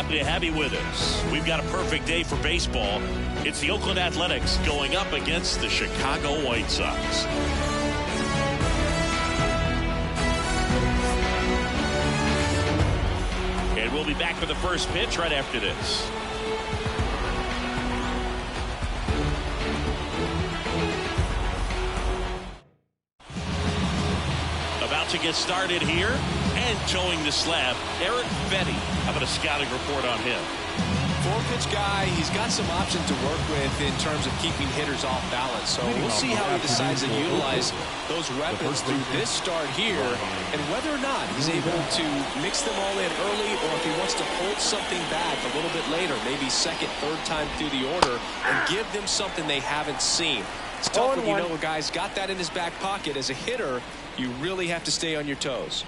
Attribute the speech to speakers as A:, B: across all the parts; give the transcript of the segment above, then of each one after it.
A: happy to have you with us. We've got a perfect day for baseball. It's the Oakland Athletics going up against the Chicago White Sox. And we'll be back for the first pitch right after this. About to get started here and towing the slab, Eric Fetty. How about a scouting report on him?
B: Four-pitch guy. He's got some options to work with in terms of keeping hitters off balance. So we'll see how he decides to utilize those weapons through this start here and whether or not he's able to mix them all in early or if he wants to hold something back a little bit later, maybe second, third time through the order and give them something they haven't seen. It's tough when you know a guy's got that in his back pocket. As a hitter, you really have to stay on your toes.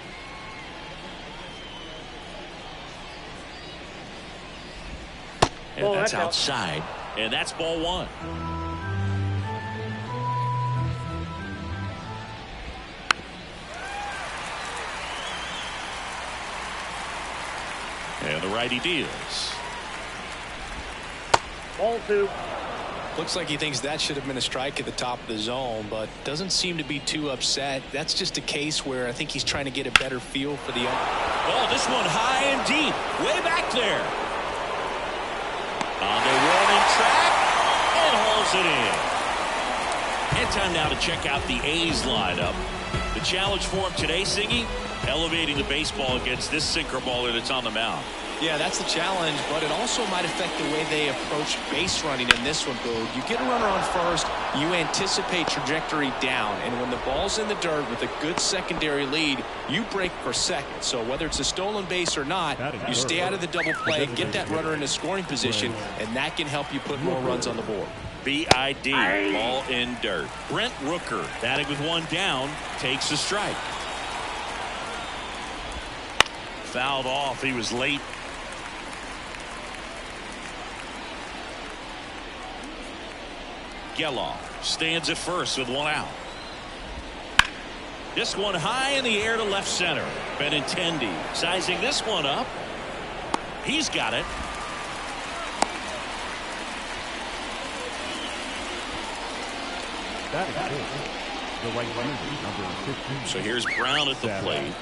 A: And that's outside, and that's ball one. And the righty deals.
C: Ball two.
B: Looks like he thinks that should have been a strike at the top of the zone, but doesn't seem to be too upset. That's just a case where I think he's trying to get a better feel for the
A: Oh, this one high and deep, way back there. On the warning track and hauls it in. And time now to check out the A's lineup. The challenge for him today, Siggy, elevating the baseball against this sinker baller that's on the mound.
B: Yeah, that's the challenge, but it also might affect the way they approach base running in this one, Boog. You get a runner on first, you anticipate trajectory down, and when the ball's in the dirt with a good secondary lead, you break for second. So whether it's a stolen base or not, you stay out of the double play, get that runner in a scoring position, and that can help you put more runs on the board.
A: BID, ball in dirt. Brent Rooker, batting with one down, takes a strike. Fouled off. He was late. Geloff stands at first with one out. This one high in the air to left center. Benintendi sizing this one up. He's got it. So here's Brown at the plate.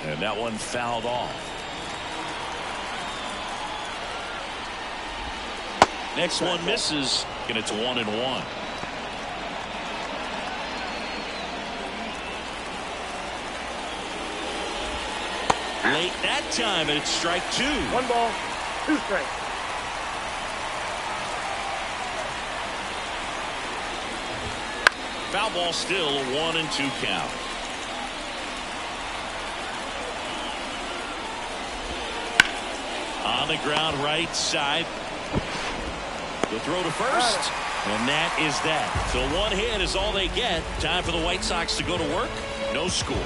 A: And that one fouled off. Next one misses, and it's 1-1. Late that time, and it's strike two.
C: 1 ball, 2 strikes.
A: Foul ball still, a 1-2 count. On the ground, right side. The throw to first, and that is that. So one hit is all they get. Time for the White Sox to go to work. No score.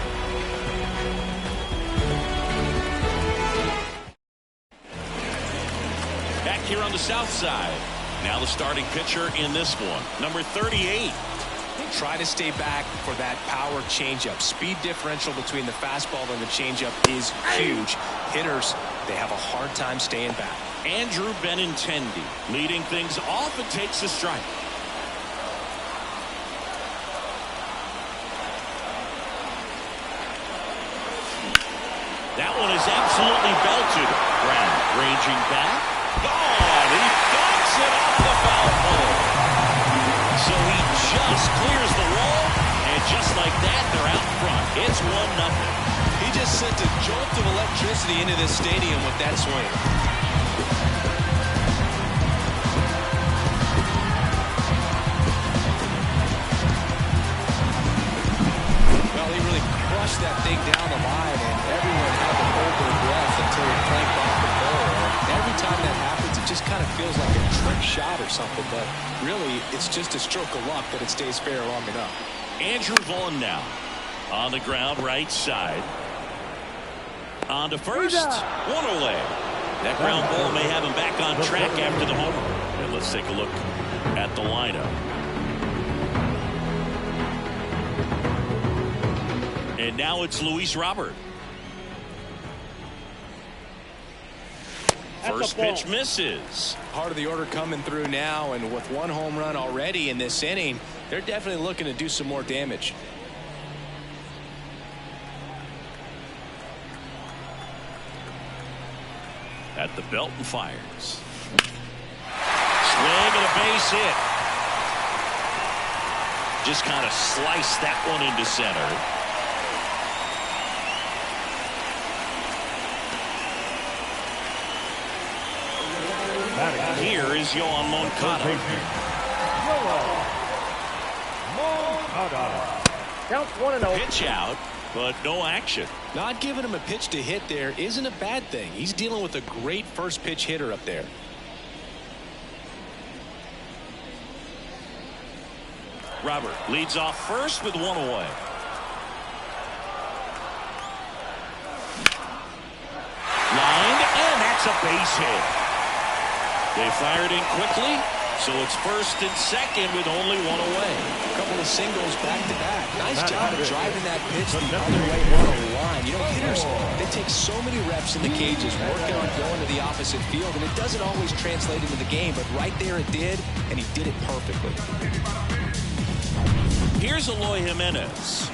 A: Back here on the south side. Now the starting pitcher in this one, number 38.
B: Try to stay back for that power changeup. Speed differential between the fastball and the changeup is huge. Hitters, they have a hard time staying back.
A: Andrew Benintendi leading things off and takes a strike. That one is absolutely belted. Brown ranging back. Gone. He dunks it off the foul pole. So he just clears the wall, and just like that, they're out front. It's 1-0.
B: He just sent a jolt of electricity into this stadium with that swing. Well, he really crushed that thing down the line, and everyone had to hold their breath until he clanked off the pole. And every time that happens, it just kind of feels like a trick shot or something, but really, it's just a stroke of luck that it stays fair long enough.
A: Andrew Vaughn now on the ground, right side. On to first, one away. That ground ball may have him back on track after the homer. And let's take a look at the lineup. And now it's Luis Robert. First pitch misses.
B: Part of the order coming through now, and with one home run already in this inning, they're definitely looking to do some more damage.
A: At the belt and fires. Swing and a base hit. Just kind of sliced that one into center. Here is Yoan Moncada.
C: Counts 1-0.
A: Pitch out, but no action.
B: Not giving him a pitch to hit there isn't a bad thing. He's dealing with a great first pitch hitter up there.
A: Robert leads off first with one away. Lined, and that's a base hit. They fired in quickly, so it's first and second with only one away.
B: A couple of singles back to back. Nice job of driving that pitch the other way down the line. You know, hitters, they take so many reps in the cages working on going to the opposite field, and it doesn't always translate into the game, but right there it did, and he did it perfectly.
A: Here's Eloy Jimenez.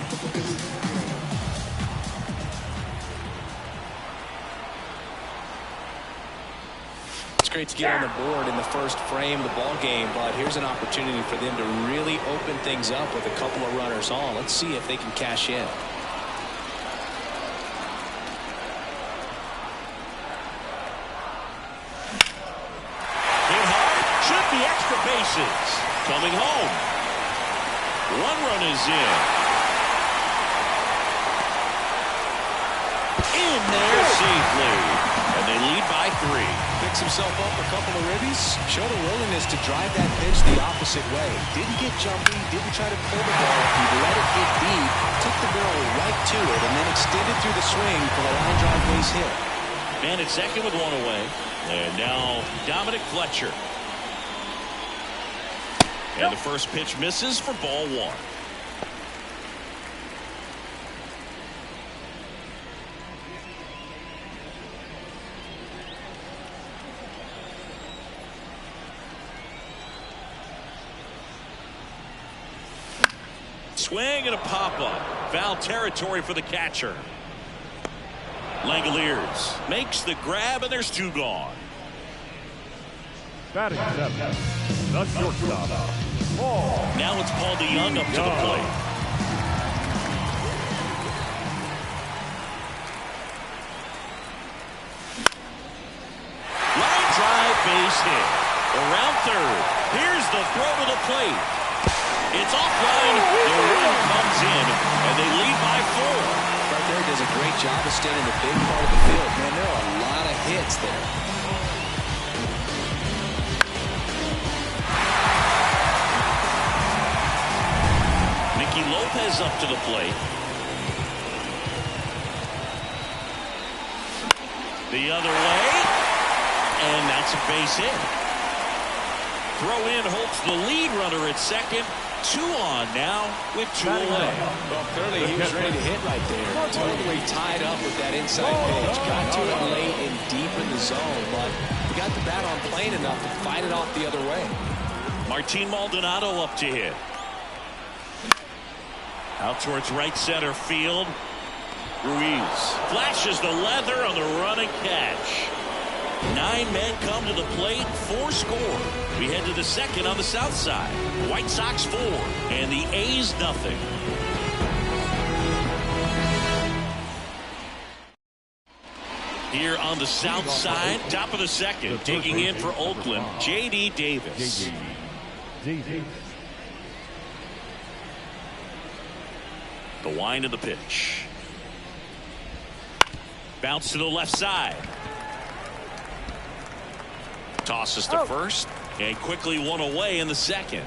B: It's great to get on the board in the first frame of the ball game, but here's an opportunity for them to really open things up with a couple of runners on. Let's see if they can cash in.
A: Hit hard, should be extra bases. Coming home. One run is in. In there safely. And they lead by 3.
B: Picks himself up a couple of ribbies. Showed a willingness to drive that pitch the opposite way. Didn't get jumpy. Didn't try to pull the ball. He let it get deep. Took the barrel right to it. And then extended through the swing for the line drive base hit.
A: Man at second with one away. And now Dominic Fletcher. And the first pitch misses for ball 1. Swing and a pop-up. Foul territory for the catcher. Langoliers makes the grab, and there's 2 gone.
D: Batting 7, the shortstop, Paul.
A: Now it's Paul DeJong up to the plate. Line drive, base hit. Around third. Here's the throw to the plate. It's offline. The run comes in, and they lead by 4.
B: Right there does a great job of staying in the big part of the field. Man, there are a lot of hits there.
A: Nicky Lopez up to the plate. The other way, and that's a base hit. Throw in hopes the lead runner at second. 2 on now with 2 away.
B: Well, clearly he was ready to hit right there. Totally tied up with that inside pitch. Got to it late and deep in the zone, but he got the bat on plane enough to fight it off the other way.
A: Martin Maldonado up to hit. Out towards right center field. Ruiz flashes the leather on the running catch. 9 men come to the plate, 4 score. We head to the second on the south side. White Sox 4 and the A's nothing. Here on the south side, top of the second, digging in for Oakland, J.D. Davis. The wind of the pitch. Bounce to the left side. Tosses to first, and quickly 1 away in the second.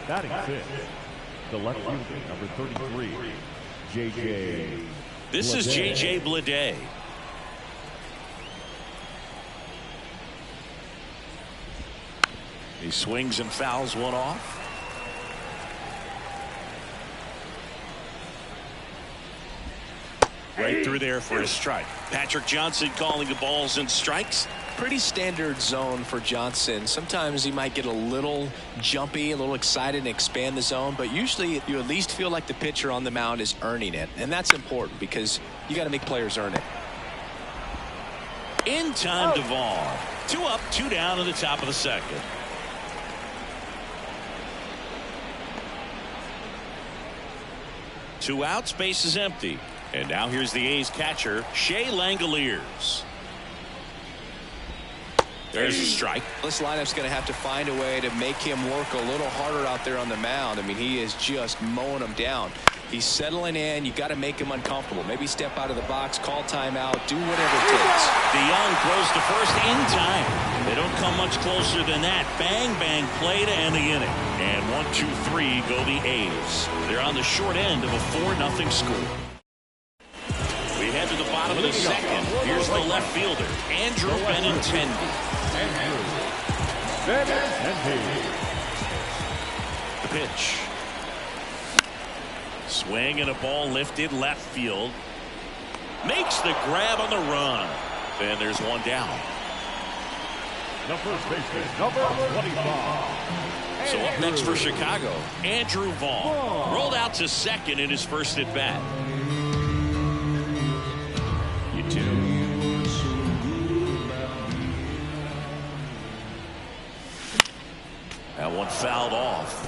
D: Batting 6, the left fielder, number 33, J.J.
A: This is J.J. Bleday. He swings and fouls one off. Right through there for a strike. Patrick Johnson calling the balls and strikes.
B: Pretty standard zone for Johnson. Sometimes he might get a little jumpy, a little excited and expand the zone, but usually you at least feel like the pitcher on the mound is earning it, and that's important because you got to make players earn it.
A: In time, Duvall. 2 up, 2 down in the top of the second. Two outs, base is empty. And now here's the A's catcher, Shea Langoliers. There's a strike.
B: This lineup's going to have to find a way to make him work a little harder out there on the mound. I mean, he is just mowing them down. He's settling in. You got to make him uncomfortable. Maybe step out of the box, call timeout, do whatever it takes.
A: DeYoung throws to first in time. They don't come much closer than that. Bang, bang play to end the inning. And 1, 2, 3 go the A's. They're on the short end of a 4-0 score. We head to the bottom of the second. Here's the left fielder, Andrew Benintendi. The pitch. Swing and a ball lifted left field. Makes the grab on the run. Then there's one down.
D: The first baseman, number 25.
A: So up next for Chicago, Andrew Vaughn. Rolled out to second in his first at bat. That one fouled off.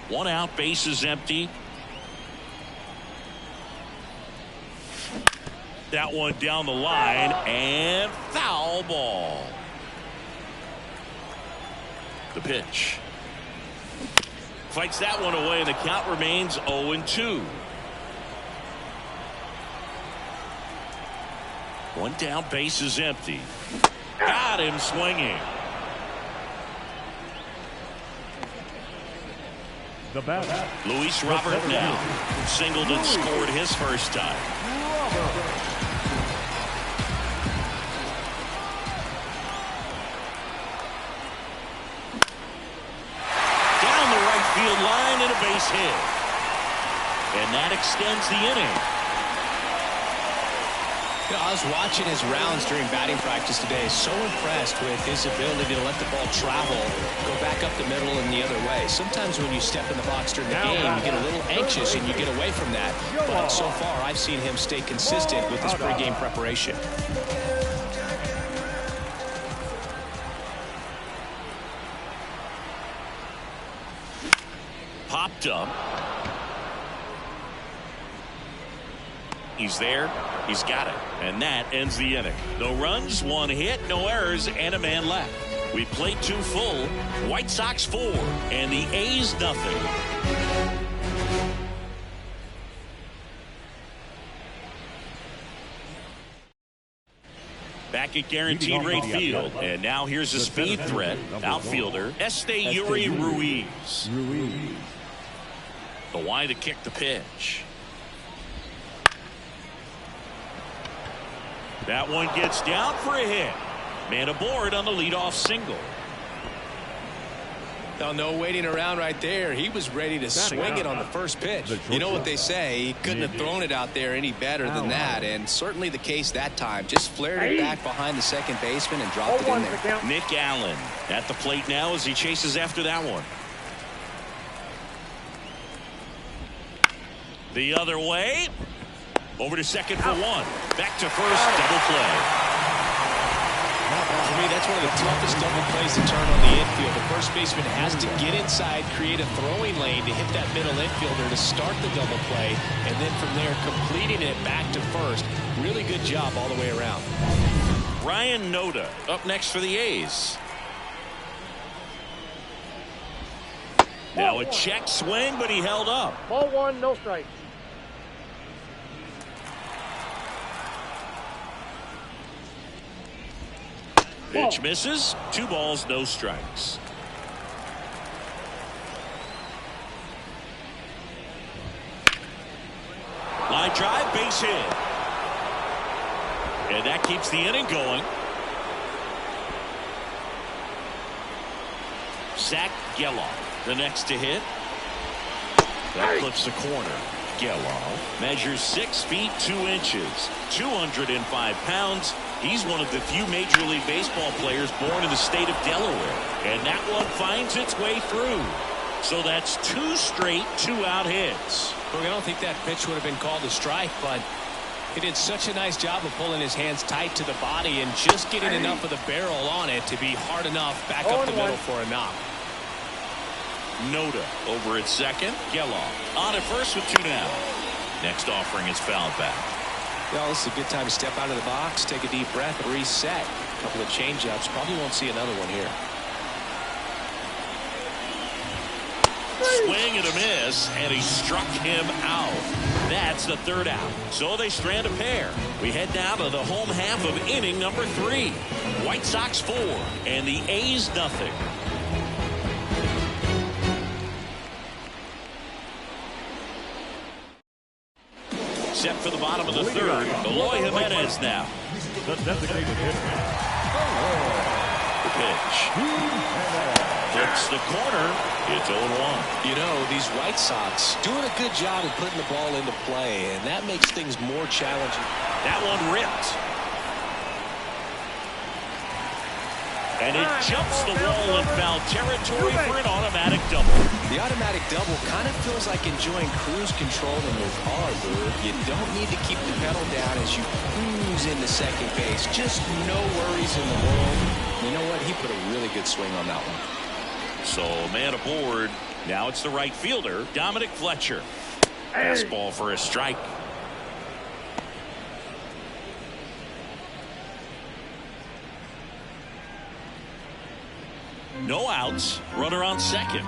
A: 1 out, bases empty. That one down the line and foul ball. The pitch. Fights that one away and the count remains 0-2. 1 down, bases empty. Got him swinging.
D: The batter,
A: Luis Robert now singled and scored his first time. Down the right field line and a base hit. And that extends the inning.
B: You know, I was watching his rounds during batting practice today. So impressed with his ability to let the ball travel, go back up the middle and the other way. Sometimes when you step in the box during the game, you get a little anxious and you get away from that. But so far, I've seen him stay consistent with his pregame preparation.
A: Popped up. He's there. He's got it. And that ends the inning. No runs, 1 hit, no errors, and a man left. We played 2 full. White Sox 4, and the A's nothing. Back at Guaranteed Rate Field. And now here's a speed threat. Outfielder, Esteury Ruiz. The wide to kick the pitch. That one gets down for a hit. Man aboard on the leadoff single.
B: No waiting around right there. He was ready to swing it on the first pitch. You know what they say, he couldn't have thrown it out there any better than that, and certainly the case that time. Just flared it back behind the second baseman and dropped it in there.
A: Nick Allen at the plate now as he chases after that one. The other way. Over to second for 1. Back to first, double play.
B: For me, that's one of the toughest double plays to turn on the infield. The first baseman has to get inside, create a throwing lane to hit that middle infielder to start the double play, and then from there completing it back to first. Really good job all the way around.
A: Ryan Noda up next for the A's. Now a check swing, but he held up.
C: Ball 1, no strikes.
A: Pitch misses. 2 balls, no strikes. Line drive, base hit. And that keeps the inning going. Zach Geloff, the next to hit. That clips the corner. Gelof measures 6 feet 2 inches, 205 pounds. He's one of the few Major League Baseball players born in the state of Delaware. And that one finds its way through. So that's 2 straight 2-out hits.
B: Look, I don't think that pitch would have been called a strike, but he did such a nice job of pulling his hands tight to the body and just getting enough of the barrel on it to be hard enough back up the middle for a knock.
A: Noda over at second. Gelof on at first with 2 down. Next offering is fouled back.
B: Well, this is a good time to step out of the box, take a deep breath, and reset. A couple of change-ups. Probably won't see another one here.
A: Swing and a miss, and he struck him out. That's the 3rd out. So they strand a pair. We head down to the home half of inning number 3. White Sox 4, and the A's nothing. Set for the bottom of the 3rd. Eloy Jimenez now.
D: The designated hitter.
A: The pitch. Flips the corner. It's 0-1.
B: You know, these White Sox doing a good job of putting the ball into play, and that makes things more challenging.
A: That one ripped. And it jumps the wall in foul territory for an automatic double.
B: The automatic double kind of feels like enjoying cruise control in your car, Lou. You don't need to keep the pedal down as you cruise into second base. Just no worries in the world. You know what? He put a really good swing on that one.
A: So man aboard. Now it's the right fielder, Dominic Fletcher. Fastball for a strike. No outs. Runner on second.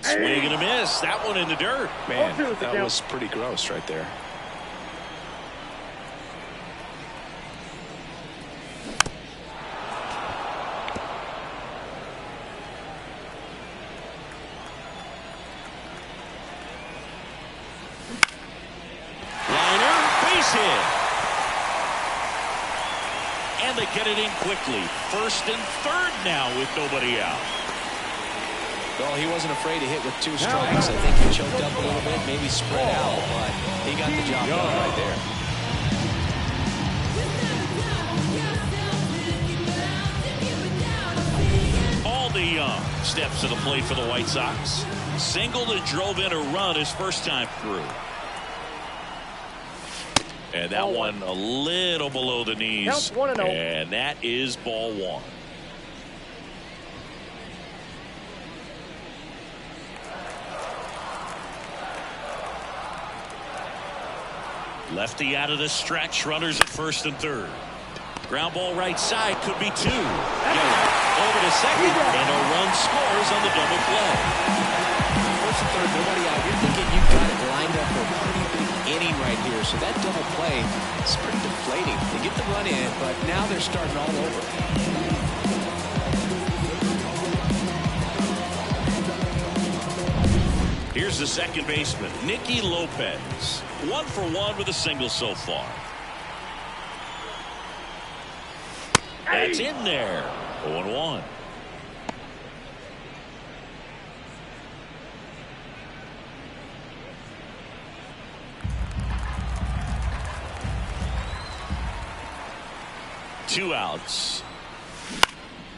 A: Swing and a miss. That one in the dirt.
B: Man, that was pretty gross right there.
A: Liner, base hit. And they get it in quickly. 1st and 3rd now with nobody out.
B: Well, he wasn't afraid to hit with 2 strikes. I think he choked up a little bit, maybe spread out, but he got the job done right there.
A: Aldi Young steps to the plate for the White Sox. Singled and drove in a run his first time through. And that one a little below the knees. And that is ball 1. Lefty out of the stretch. Runners at 1st and 3rd. Ground ball right side. Could be 2. Over to second. And a run scores on the double play.
B: 1st and 3rd, nobody out. You're thinking you've got it lined up for a pretty big inning right here. So that double play is pretty deflating. They get the run in, but now they're starting all over.
A: Here's the second baseman, Nicky Lopez. 1 for 1 with a single so far. That's in there. 0-1. Two outs.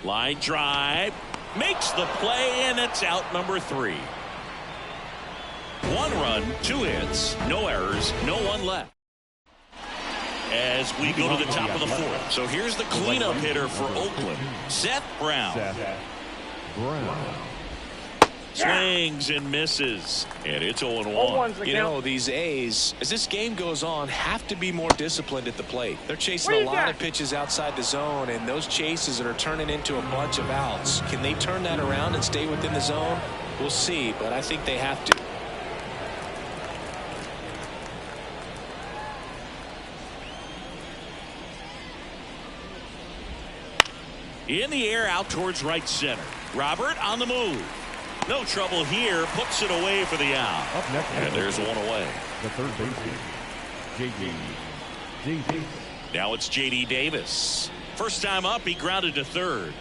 A: Line drive. Makes the play, and it's out number 3. 1 run, 2 hits, no errors, no one left. As we go to the top of the 4th. So here's the cleanup hitter for Oakland, Seth Brown. Swings and misses, and it's 0-1.
B: You know, these A's, as this game goes on, have to be more disciplined at the plate. They're chasing a lot of pitches outside the zone, and those chases that are turning into a bunch of outs. Can they turn that around and stay within the zone? We'll see, but I think they have to.
A: In the air, out towards right center. Robert on the move. No trouble here. Puts it away for the out.
D: Up next,
A: and there's one away.
D: The 3rd baseman, J.D. Davis.
A: Now it's J.D. Davis. First time up, he grounded to 3rd.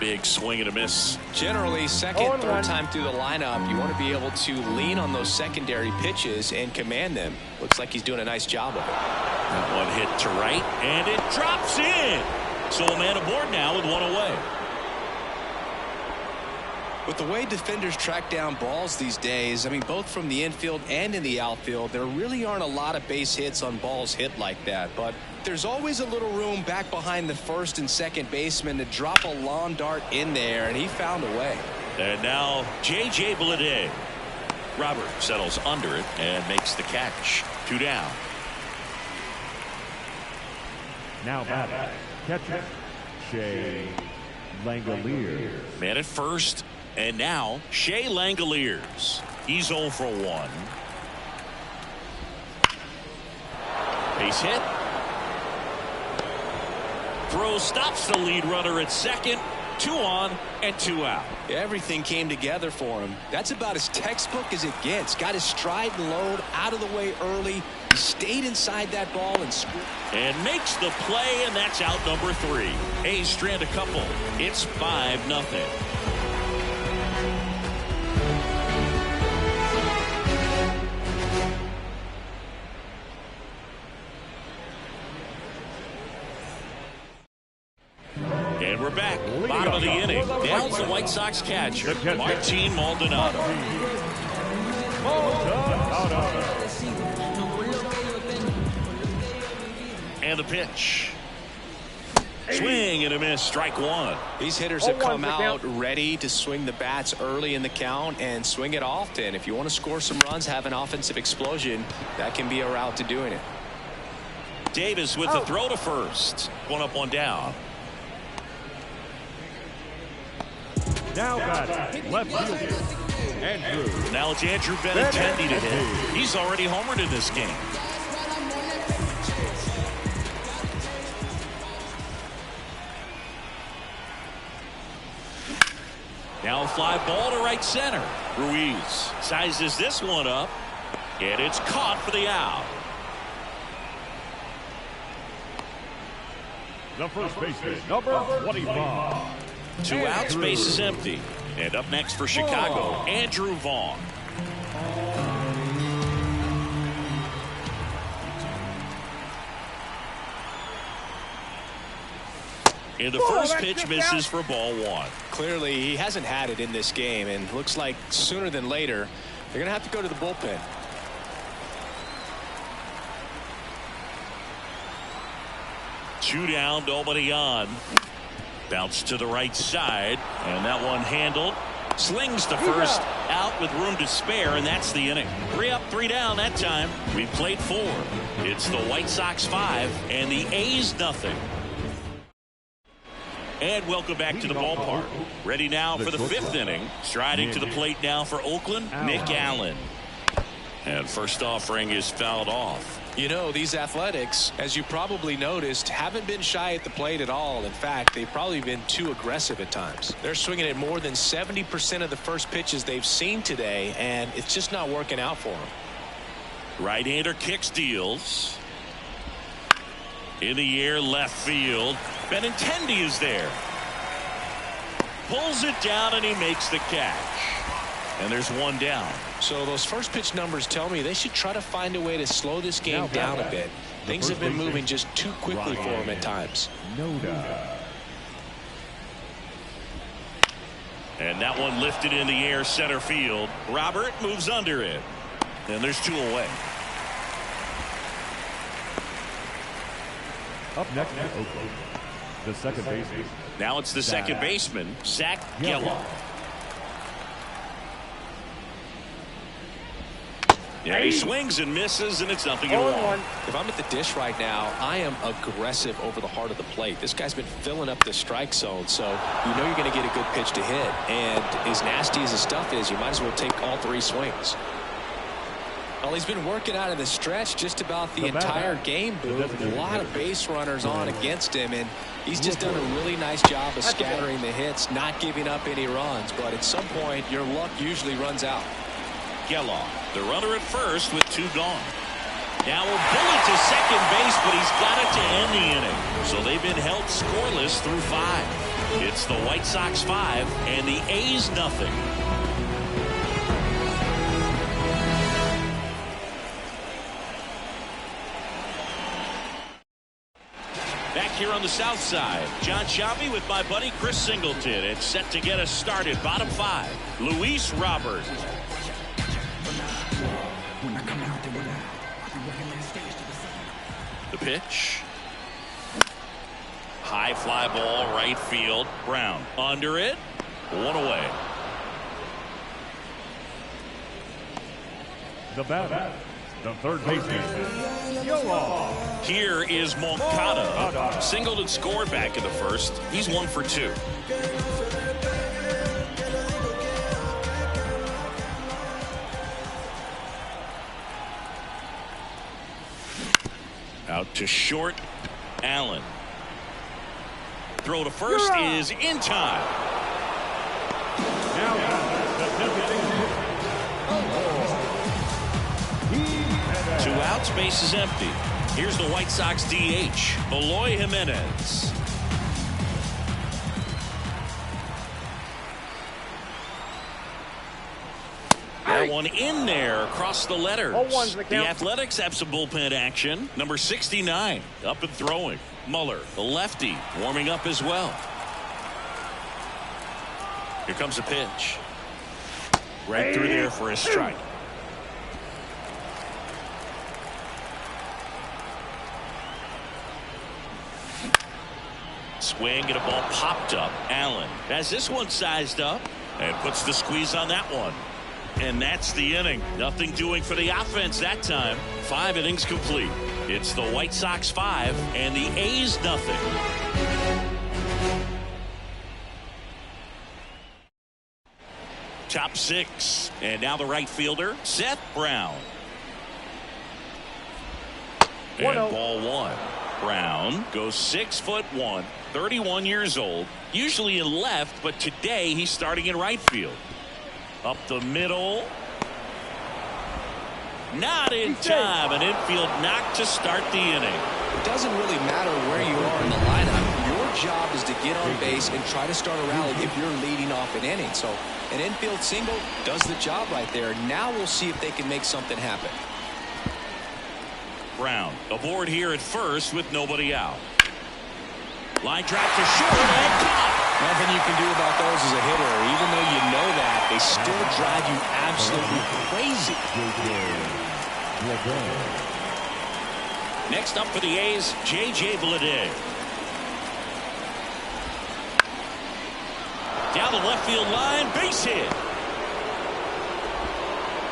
A: big swing and a miss.
B: Generally, second, third time through the lineup, you want to be able to lean on those secondary pitches and command them. Looks like he's doing a nice job of it.
A: That one hit to right, and it drops in. So a man aboard now with one away.
B: With the way defenders track down balls these days, I mean, both from the infield and in the outfield, there really aren't a lot of base hits on balls hit like that. But there's always a little room back behind the first and second baseman to drop a lawn dart in there, and he found a way.
A: And now J.J. Bleday. Robert settles under it and makes the catch. 2 down.
D: Now batting, catcher, Shea Langeliers.
A: Man at first, and now Shea Langeliers. He's 0 for 1. Base hit. Throw stops the lead runner at second. 2 on and 2 out.
B: Everything came together for him. That's about as textbook as it gets. Got his stride and load out of the way early. He stayed inside that ball and scored.
A: And makes the play, and that's out number 3. A's strand a couple. It's 5-0. And we're back. Bottom of the inning. Down's the White Sox catcher, Martin Maldonado. And the pitch. Swing and a miss. Strike 1.
B: These hitters have come out ready to swing the bats early in the count and swing it often. If you want to score some runs, have an offensive explosion, that can be a route to doing it.
A: Davis with the throw to first. 1 up, 1 down.
D: Now batting, left fielder, Andrew.
A: Now it's Andrew Benintendi to hit. He's already homered in this game. Now a fly ball to right center. Ruiz sizes this one up, and it's caught for the out.
D: The first baseman, number 25.
A: 2 outs, base is empty. And up next for Chicago, Andrew Vaughn. And the first pitch misses for ball 1.
B: Clearly, he hasn't had it in this game, and looks like sooner than later, they're going to have to go to the bullpen.
A: Two down, nobody on. Bounce to the right side, and that one handled. Slings the first out with room to spare, and that's the inning. 3 up, 3 down that time. We played 4. It's the White Sox 5 and the A's nothing. And welcome back to the ballpark. Ready now for the 5th inning. Striding to the plate now for Oakland, Nick Allen. And first offering is fouled off.
B: You know, these Athletics, as you probably noticed, haven't been shy at the plate at all. In fact, they've probably been too aggressive at times. They're swinging at more than 70% of the first pitches they've seen today, and it's just not working out for them.
A: Right-hander kicks, deals. In the air, left field. Benintendi is there. Pulls it down, and he makes the catch. And there's 1 down.
B: So those first pitch numbers tell me they should try to find a way to slow this game down a bit. Things have been moving just too quickly for them at times.
A: And that one lifted in the air, center field. Robert moves under it. And there's 2 away.
D: Up next to Oakland, the second baseman.
A: Now it's the second baseman, Zach Gelof. Yeah, he swings and misses, and it's 0-1.
B: If I'm at the dish right now, I am aggressive over the heart of the plate. This guy's been filling up the strike zone, so you know you're going to get a good pitch to hit. And as nasty as the stuff is, you might as well take all 3 swings. Well, he's been working out of the stretch just about the entire game, Boo. A lot of base runners on against him, and he's just done a really nice job of scattering the hits, not giving up any runs. But at some point, your luck usually runs out.
A: Gelof, the runner at first with 2 gone. Now a bullet to second base, but he's got it to end the inning. So they've been held scoreless through 5. It's the White Sox 5 and the A's nothing. Back here on the south side, John Sciambi with my buddy Chris Singleton. It's set to get us started. Bottom 5, Luis Robert. The pitch. High fly ball, right field. Brown under it. One away.
D: The batter, the third baseman, Yoan.
A: Here is Moncada. Singleton scored back in the first. He's 1 for 2. Out to short. Allen. Throw to first is in time.
D: Now the designated.
A: 2 outs, base is empty. Here's the White Sox DH, Eloy Jimenez. That one in there across the letters. The Athletics have some bullpen action. Number 69 up and throwing. Muller, the lefty, warming up as well. Here comes a pitch. Right through there for a strike. Swing and a ball popped up. Allen has this one sized up and puts the squeeze on that one. And that's the inning. Nothing doing for the offense that time. 5 innings complete. It's the White Sox 5 and the A's nothing. Top 6. And now the right fielder, Seth Brown. And ball 1. Brown goes 6'1", 31 years old, usually in left, but today he's starting in right field. Up the middle. Not in time. An infield knock to start the inning.
B: It doesn't really matter where you are in the lineup. Your job is to get on base and try to start a rally if you're leading off an inning. So an infield single does the job right there. Now we'll see if they can make something happen.
A: Brown aboard here at first with nobody out. Line drive to short and caught.
B: Nothing you can do about those as a hitter. Even though you know that, they still drive you absolutely crazy.
A: Next up for the A's, J.J. Bleday. Down the left field line, base hit.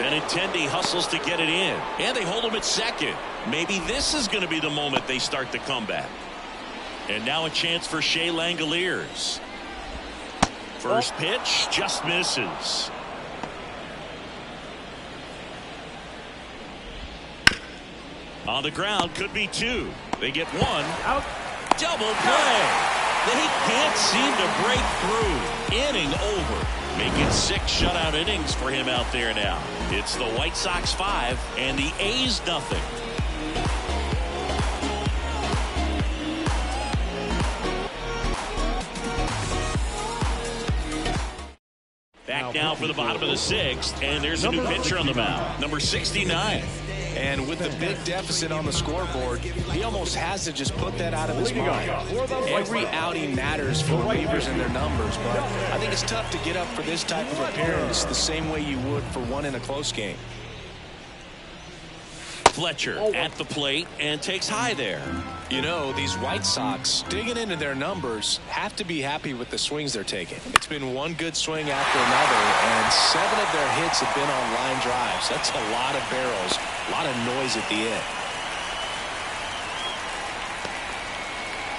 A: Benintendi hustles to get it in, and they hold him at second. Maybe this is going to be the moment they start the comeback. And now a chance for Shea Langoliers. First pitch just misses. On the ground, could be 2. They get 1 out. Double play. They can't seem to break through. Inning over. Making 6 shutout innings for him out there now. It's the White Sox 5 and the A's nothing. Back now for the bottom of the 6th, and there's a new pitcher on the mound, number 69.
B: And with the big deficit on the scoreboard, he almost has to just put that out of his mind. Every outing matters for relievers and their numbers, but I think it's tough to get up for this type of appearance the same way you would for one in a close game.
A: Fletcher at the plate and takes high there.
B: You know, these White Sox, digging into their numbers, have to be happy with the swings they're taking. It's been one good swing after another, and 7 of their hits have been on line drives. That's a lot of barrels, a lot of noise at the end.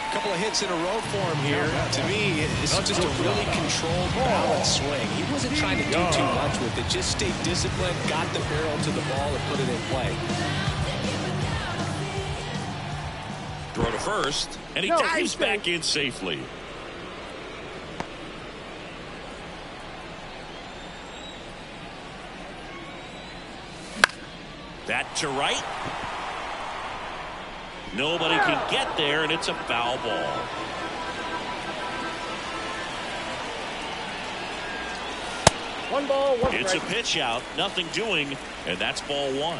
B: A couple of hits in a row for him here. To me, it's just a really controlled, balanced swing. He wasn't trying to do too much with it. Just stayed disciplined, got the barrel to the ball, and put it in play.
A: Throw to first, and he dives back in safely. That to right. Nobody can get there, and it's a foul ball.
C: 1 ball, 1
A: It's a
C: strike.
A: pitch out, nothing doing, and that's ball 1.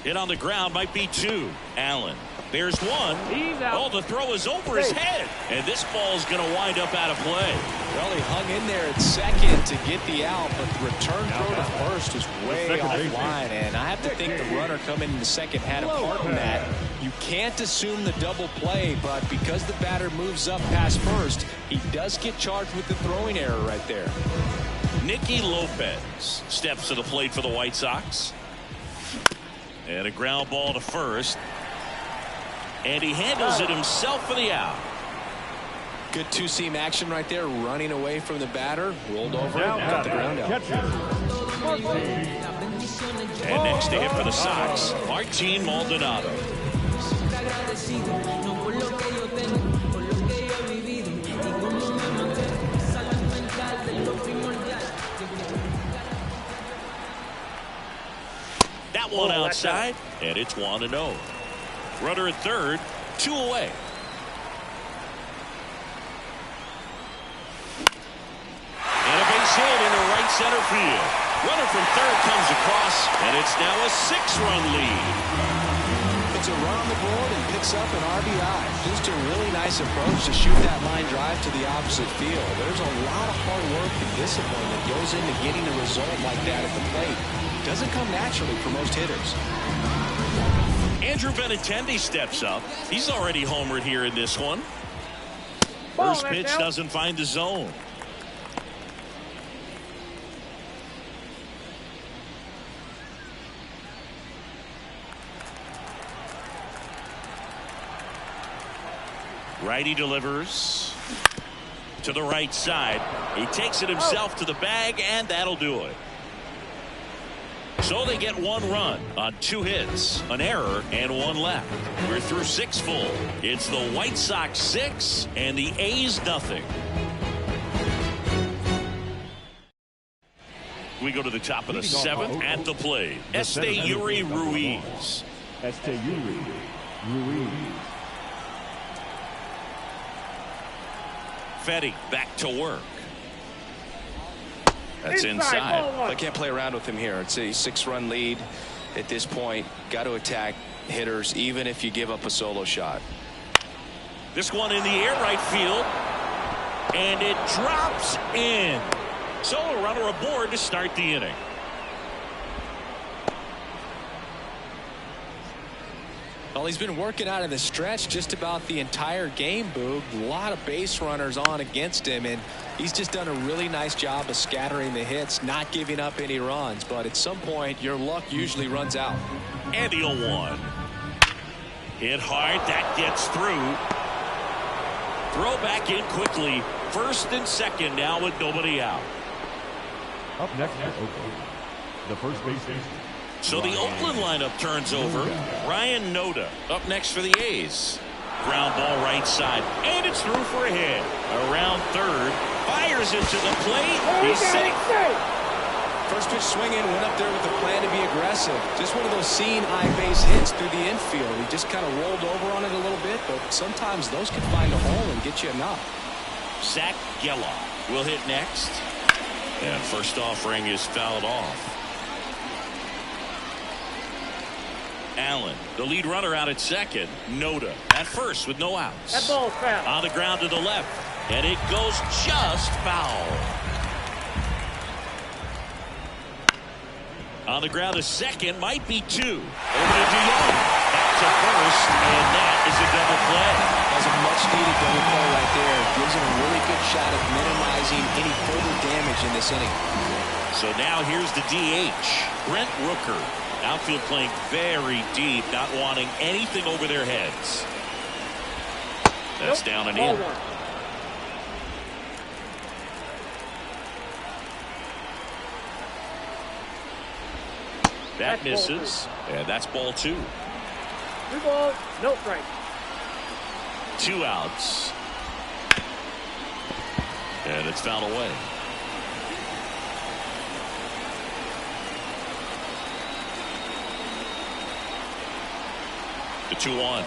A: Hit on the ground, might be 2. Allen. There's 1.
C: He's out.
A: Oh, the throw is over his head. And this ball is going to wind up out of play.
B: Well, he hung in there at second to get the out, but the return throw to first was way offline. And I have to think the runner coming in the second had a part in that. You can't assume the double play, but because the batter moves up past first, he does get charged with the throwing error right there.
A: Nicky Lopez steps to the plate for the White Sox. And a ground ball to first. And he handles it himself for the out.
B: Good two-seam action right there, running away from the batter, rolled over, got the ground out.
A: And next to hit for the Sox, Martin Maldonado. That one outside, and it's 1-0. Runner at third, 2 away. And a base hit into right center field. Runner from third comes across, and it's now a 6-run lead.
B: It's a run on the board and picks up an RBI. Just a really nice approach to shoot that line drive to the opposite field. There's a lot of hard work and discipline that goes into getting a result like that at the plate. Doesn't come naturally for most hitters.
A: Andrew Benintendi steps up. He's already homered here in this one. First pitch doesn't find the zone. Righty delivers to the right side. He takes it himself to the bag, and that'll do it. So they get 1 run on 2 hits, an error, and 1 left. We're through 6 full. It's the White Sox 6 and the A's nothing. We go to the top of the 7th at the plate. Esteury Ruiz.
D: Esteury Ruiz.
A: Fetty back to work. That's
C: Inside.
A: inside.
B: I can't play around with him here. It's a 6-run lead at this point. Got to attack hitters even if you give up a solo shot.
A: This one in the air right field, and it drops in. So a runner aboard to start the inning.
B: Well, he's been working out of the stretch just about the entire game, Boog. A lot of base runners on against him, and he's just done a really nice job of scattering the hits, not giving up any runs. But at some point, your luck usually runs out.
A: And the 0-1. Hit hard. That gets through. Throw back in quickly. First and second now with nobody out.
D: Up next for Oakland, the first baseman.
A: So the Oakland lineup turns over. Ryan Noda up next for the A's. Ground ball right side, and it's through for a hit. Around third, fires it to the plate. He's safe.
B: First pitch swinging, went up there with the plan to be aggressive. Just one of those seeing eye base hits through the infield. He just kind of rolled over on it a little bit, but sometimes those can find a hole and get you a knock.
A: Zach Gelof will hit next. And first offering is fouled off. Allen, the lead runner out at second. Noda at first with no outs.
C: That ball's foul.
A: On the ground to the left, and it goes just foul. On the ground to second, might be 2. Over to DeYoung. Back to first, and that is a double play.
B: That's a much-needed double play right there. Gives him a really good shot at minimizing any further damage in this inning.
A: So now here's the DH, Brent Rooker. Outfield playing very deep, not wanting anything over their heads. That's down and in. That misses, and that's ball 2.
C: 2 balls, no strike.
A: 2 outs. And it's fouled away. The 2-1.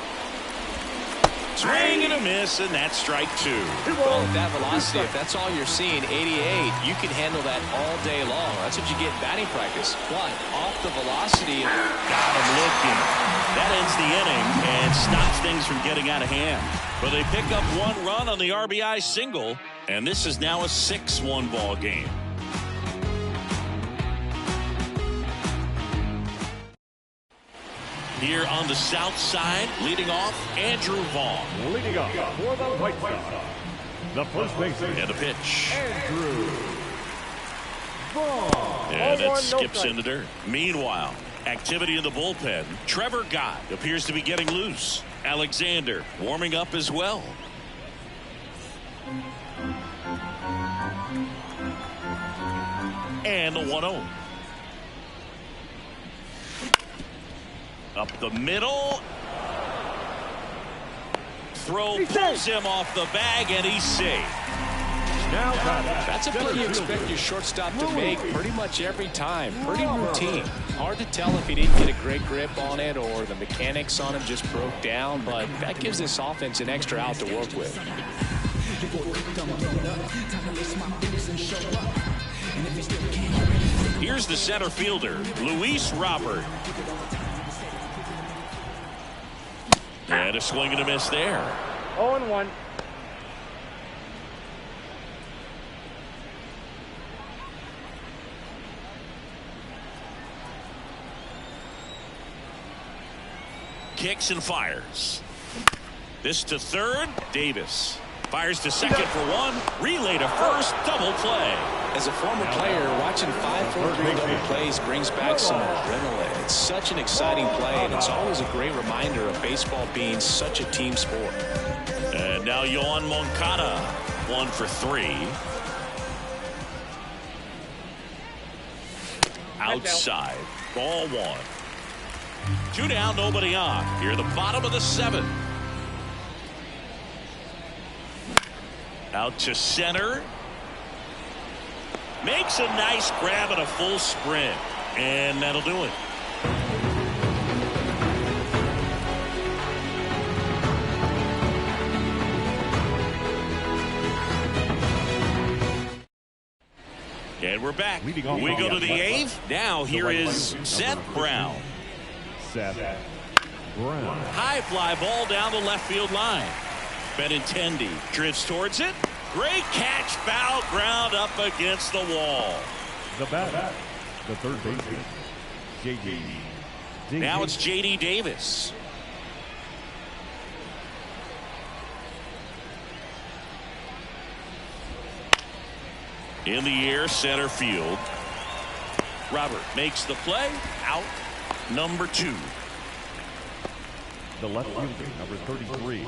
A: Swing and a miss, and that's strike 2.
B: Well, with that velocity, if that's all you're seeing, 88, you can handle that all day long. That's what you get in batting practice. But off the velocity.
A: Got him looking. That ends the inning and stops things from getting out of hand. But they pick up 1 run on the RBI single, and this is now a 6-1 ball game. Here on the south side, leading off, Andrew Vaughn.
D: Leading off for the White Sox, the first baseman.
A: And a pitch.
D: Andrew Vaughn.
A: And it skips in the dirt. Meanwhile, activity in the bullpen. Trevor Gott appears to be getting loose. Alexander warming up as well. And the 1-0. Up the middle. Throw pulls him off the bag, and he's safe.
D: Now
B: That's a play you expect your shortstop to make pretty much every time. Pretty routine. Hard to tell if he didn't get a great grip on it or the mechanics on him just broke down, but that gives this offense an extra out to work with.
A: Here's the center fielder, Luis Robert. And a swing and a miss there.
C: 0-1.
A: Kicks and fires. This to third. Davis fires to second for 1. Relay to first. Double play.
B: As a former player, watching 5-4-3 double plays brings back some adrenaline. It's such an exciting play, and it's always a great reminder of baseball being such a team sport.
A: And now Yoan Moncada, 1 for 3. Outside. Ball 1. 2 down, nobody on. Here, the bottom of the 7th. Out to center. Makes a nice grab and a full sprint. And that'll do it. And we're back. We go to the 8th. Now here is Seth Brown.
D: Seth Brown.
A: High fly ball down the left field line. Benintendi drifts towards it. Great catch, foul ground up against the wall.
D: The batter, the third baseman, J.D.
A: Now it's J.D. Davis. In the air, center field. Robert makes the play. Out, number 2.
D: The left fielder, number 33.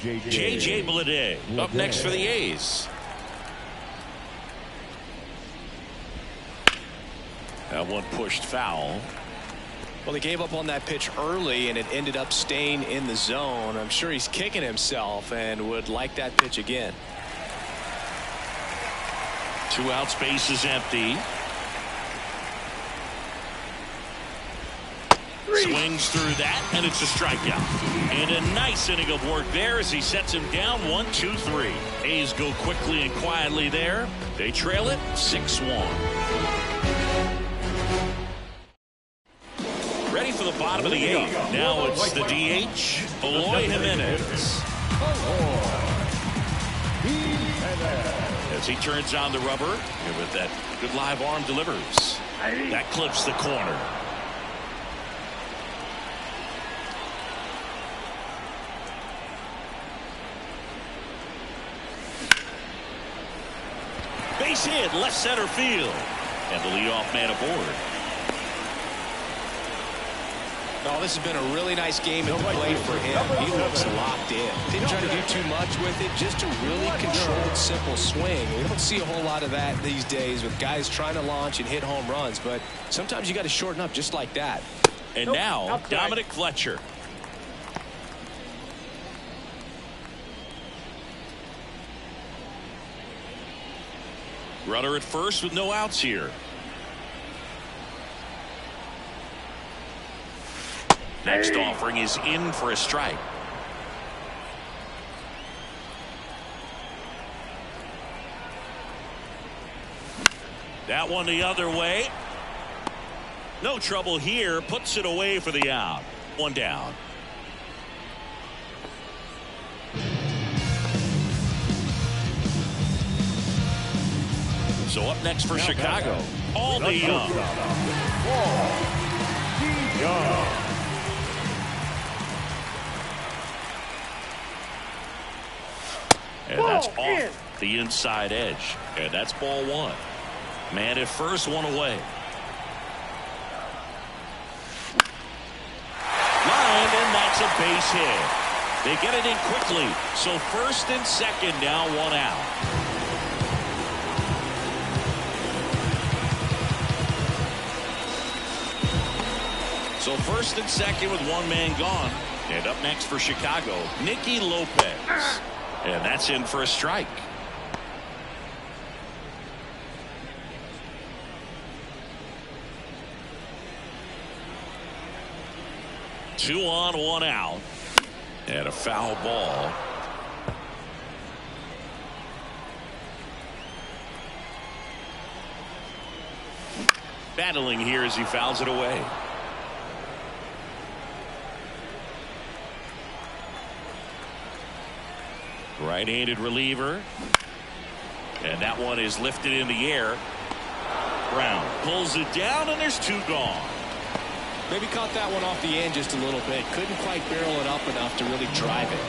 A: J.J. Bleday up next for the A's. That one pushed foul.
B: Well, he gave up on that pitch early, and it ended up staying in the zone. I'm sure he's kicking himself and would like that pitch again.
A: 2 outs, base is empty. Swings through that, and it's a strikeout. And a nice inning of work there as he sets him down 1-2-3. A's go quickly and quietly there. They trail it 6-1. Ready for the bottom of the 8th. Now it's the DH, Eloy Jimenez. As he turns on the rubber, and with that good live arm delivers. That clips the corner. Base hit, left center field. And the leadoff man aboard.
B: Oh, this has been a really nice game at the plate for him. He looks locked in. Didn't try to do too much with it. Just a really controlled, simple swing. We don't see a whole lot of that these days with guys trying to launch and hit home runs. But sometimes you got to shorten up just like that.
A: And now, Dominic Fletcher. Runner at first with no outs here. Next offering is in for a strike. That one the other way. No trouble here. Puts it away for the out. One down. So up next for Chicago, Aldi Young. And that's off the inside edge. And that's ball one. Man at first, one away. Line, and that's a base hit. They get it in quickly. So first and second now, one out. So first and second with one man gone. And up next for Chicago, Nicky Lopez. And that's in for a strike. Two on, one out. And a foul ball. Battling here as he fouls it away. Right-handed reliever. And that one is lifted in the air. Brown pulls it down, and there's two gone.
B: Maybe caught that one off the end just a little bit. Couldn't quite barrel it up enough to really drive it.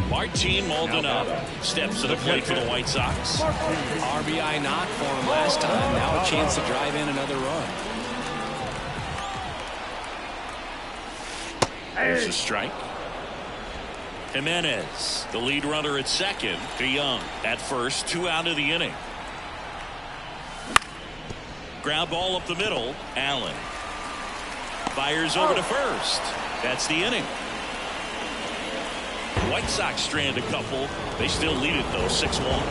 A: Martin Maldonado steps to the plate for the White Sox.
B: RBI knock for him last time. Now a chance to drive in another run.
A: There's a strike. Jimenez, the lead runner at second, to Young at first, 2 out of the inning. Ground ball up the middle. Allen fires over to first. That's the inning. White Sox strand a couple. They still lead it though, 6-1.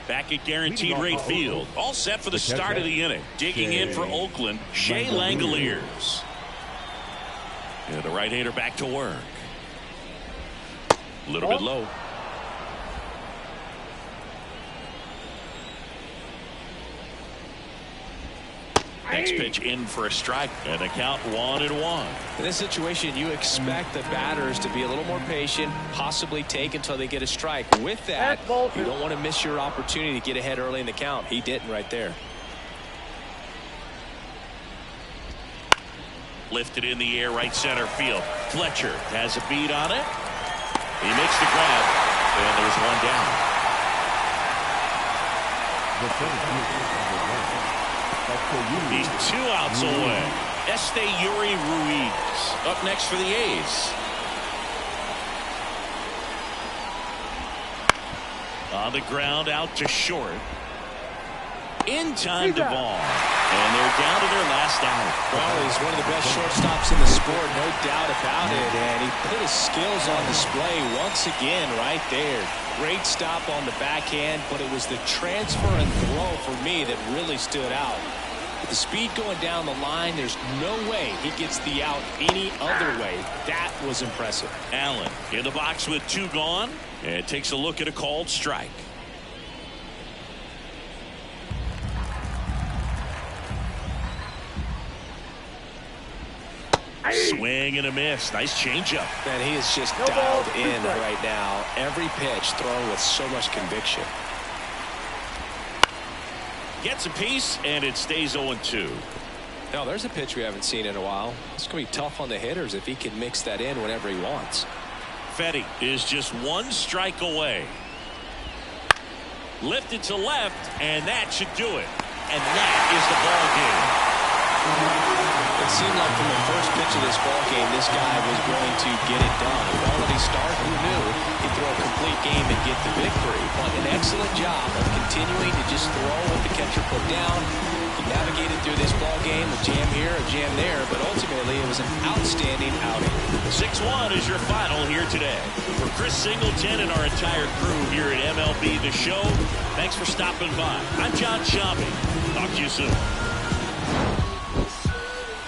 A: Back at Guaranteed Rate Field. All set for the start of the inning. Digging in for Oakland, Shea Langoliers. And the right-hander back to work. A little bit low. Next pitch in for a strike, and the count 1-1.
B: In this situation, you expect the batters to be a little more patient, possibly take until they get a strike. With that, you don't want to miss your opportunity to get ahead early in the count. He didn't right there.
A: Lifted in the air, right center field. Fletcher has a beat on it. He makes the grab, and there's one down. He's 2 outs away. Esteury Ruiz up next for the A's. On the ground, out to short. In time, Duvall. And they're down to their last out.
B: Well, he's one of the best shortstops in the sport, no doubt about it. And he put his skills on display once again right there. Great stop on the backhand, but it was the transfer and throw for me that really stood out. With the speed going down the line, there's no way he gets the out any other way. That was impressive.
A: Allen in the box with 2 gone, and takes a look at a called strike. Swing and a miss. Nice changeup.
B: Man, he is just dialed in right now. Every pitch thrown with so much conviction.
A: Gets a piece, and it stays 0-2.
B: Now, there's a pitch we haven't seen in a while. It's going to be tough on the hitters if he can mix that in whenever he wants.
A: Fetty is just 1 strike away. Lifted to left, and that should do it. And that is the ball game.
B: It seemed like from the first pitch of this ball game, this guy was going to get it done. A quality start, who knew he'd throw a complete game and get the victory. But an excellent job of continuing to just throw what the catcher put down. He navigated through this ball game, a jam here, a jam there, but ultimately it was an outstanding outing.
A: 6-1 is your final here today. For Chris Singleton and our entire crew here at MLB The Show, thanks for stopping by. I'm John Sciambi. Talk to you soon.